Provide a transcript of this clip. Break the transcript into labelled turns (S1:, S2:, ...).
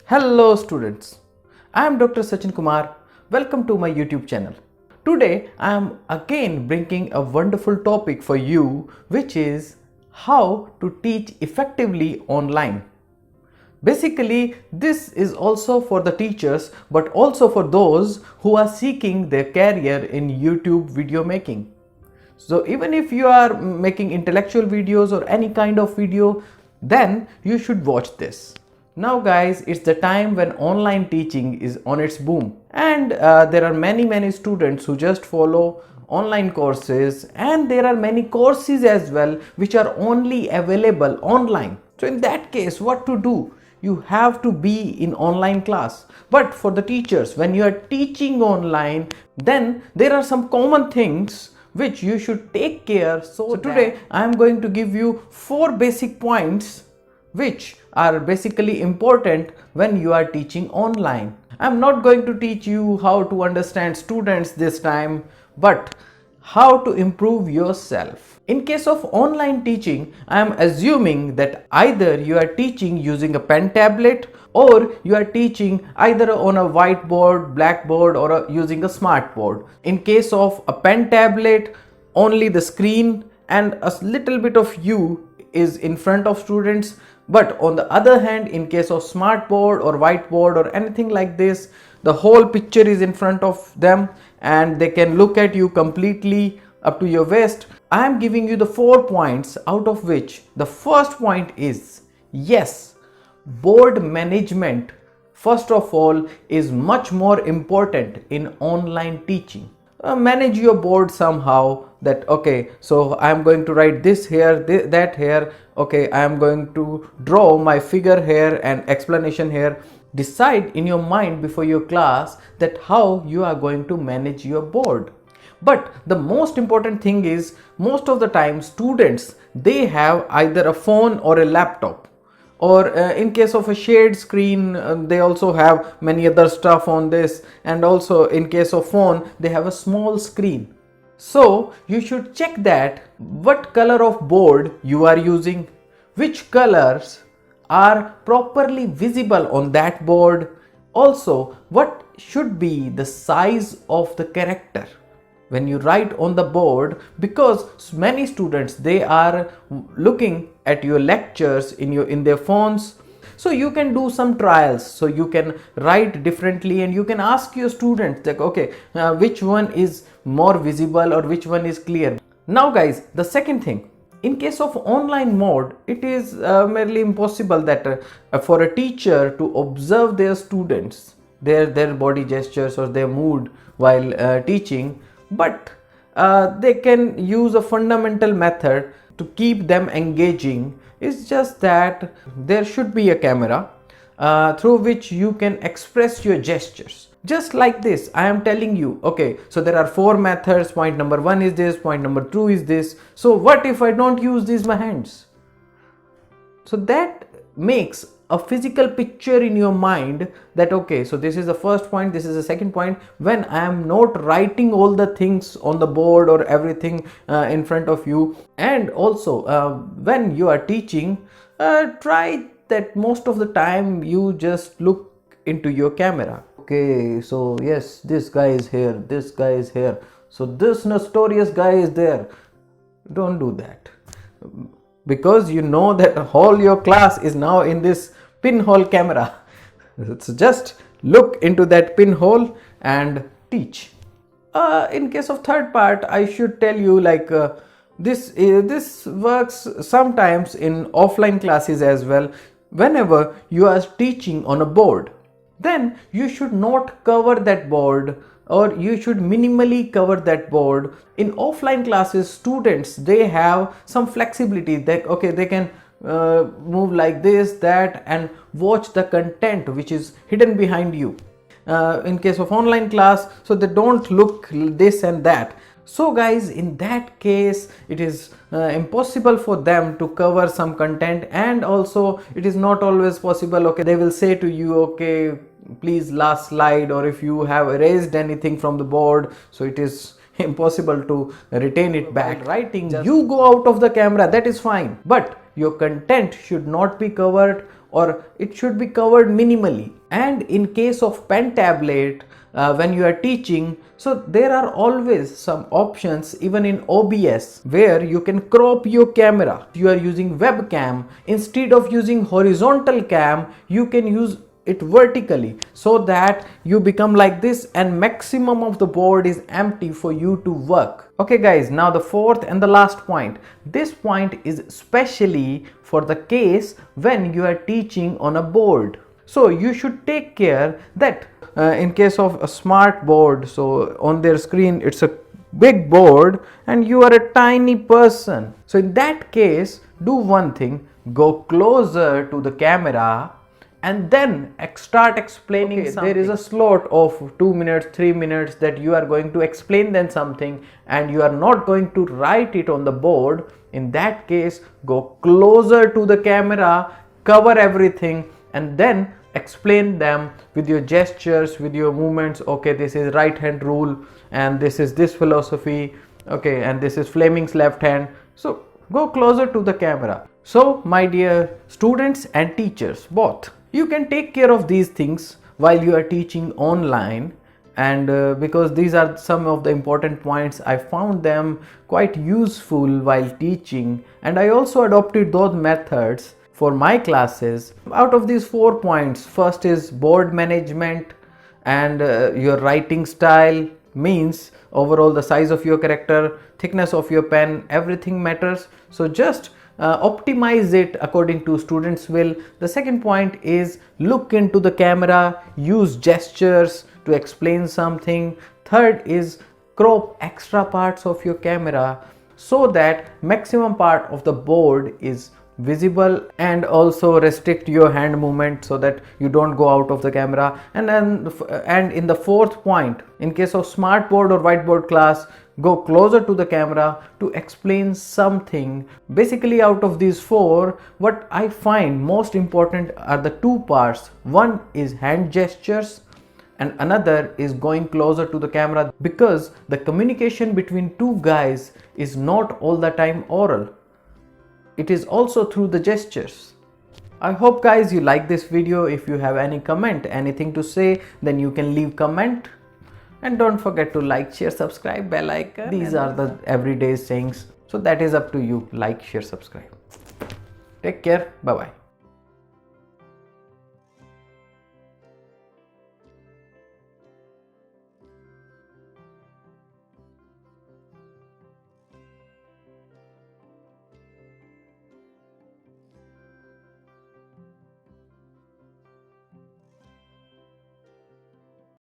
S1: Hello students, I am Dr. Sachin Kumar. Welcome to my YouTube channel. Today I am again bringing a wonderful topic for you, which is how to teach effectively online. Basically, this is also for the teachers but also for those who are seeking their career in YouTube video making. So even if you are making intellectual videos or any kind of video, then you should watch this. Now guys, it's the time when online teaching is on its boom, and there are many students who just follow online courses, and there are many courses as well which are only available online. So in that case, what to do? You have to be in online class. But for the teachers, when you are teaching online, then there are some common things which you should take care. So today I am going to give you 4 basic points which are basically important when you are teaching online. I'm not going to teach you how to understand students this time, but how to improve yourself. In case of online teaching, I am assuming that either you are teaching using a pen tablet or you are teaching either on a whiteboard, blackboard, or using a smart board. In case of a pen tablet, only the screen and a little bit of you is in front of students. But on the other hand, in case of smart board or whiteboard or anything like this, the whole picture is in front of them and they can look at you completely up to your waist. I am giving you the 4 points, out of which the first point is, yes, board management first of all is much more important in online teaching. Manage your board somehow, that okay, so I am going to write this here, that here, okay, I am going to draw my figure here and explanation here. Decide in your mind before your class that how you are going to manage your board. But the most important thing is, most of the time students, they have either a phone or a laptop, or in case of a shared screen, they also have many other stuff on this, and also in case of phone they have a small screen. So you should check that what color of board you are using, which colors are properly visible on that board, also what should be the size of the character when you write on the board, because many students, they are looking at your lectures in their phones. So you can do some trials, so you can write differently and you can ask your students like, okay, which one is more visible or which one is clear. Now guys, the second thing, in case of online mode, it is merely impossible that for a teacher to observe their students, their body gestures or their mood while teaching, but they can use a fundamental method to keep them engaging. It's just that there should be a camera through which you can express your gestures. Just like this, I am telling you, okay, so there are 4 methods. Point number 1 is this, point number 2 is this. So what if I don't use these my hands? So that makes a physical picture in your mind that okay, so this is the first point, this is the second point. When I am not writing all the things on the board or everything in front of you. And also when you are teaching, try that most of the time you just look into your camera. Okay, so yes, this guy is here, this guy is here, so this notorious guy is there. Don't do that, because you know that all your class is now in this pinhole camera. So just look into that pinhole and teach. In case of third part, I should tell you like this works sometimes in offline classes as well. Whenever you are teaching on a board, then you should not cover that board, or you should minimally cover that board. In offline classes, students, they have some flexibility that okay, they can move like this, that, and watch the content which is hidden behind you. In case of online class, so they don't look this and that. So guys, in that case, it is impossible for them to cover some content, and also it is not always possible. Okay, they will say to you, okay, please last slide, or if you have erased anything from the board, so it is impossible to retain it back. While writing, you go out of the camera, that is fine, but your content should not be covered, or it should be covered minimally. And in case of pen tablet, when you are teaching, so there are always some options even in OBS where you can crop your camera. You are using webcam, instead of using horizontal cam, you can use it vertically, so that you become like this and maximum of the board is empty for you to work. Okay guys, now the fourth and the last point. This point is especially for the case when you are teaching on a board. So you should take care that in case of a smart board, so on their screen it's a big board and you are a tiny person. So in that case, do one thing, go closer to the camera and then start explaining something. There is a slot of 2 minutes, 3 minutes that you are going to explain then something and you are not going to write it on the board. In that case, go closer to the camera, cover everything and then explain them with your gestures, with your movements. Okay, this is right hand rule and this is this philosophy. Okay, and this is Fleming's left hand. So go closer to the camera. So my dear students and teachers both, you can take care of these things while you are teaching online. And because these are some of the important points, I found them quite useful while teaching, and I also adopted those methods for my classes. Out of these 4 points, first is board management and your writing style, means overall the size of your character, thickness of your pen, everything matters. So just optimize it according to students' will. The second point is look into the camera, use gestures to explain something. Third is crop extra parts of your camera so that maximum part of the board is visible, and also restrict your hand movement so that you don't go out of the camera. And in the fourth point, in case of smart board or whiteboard class, go closer to the camera to explain something. Basically, out of these 4, what I find most important are the 2 parts. One is hand gestures and another is going closer to the camera, because the communication between 2 guys is not all the time oral. It is also through the gestures. I hope guys you like this video. If you have any comment, anything to say, then you can leave comment. And don't forget to like, share, subscribe, bell icon. These are the everyday sayings. So that is up to you. Like, share, subscribe. Take care. Bye bye.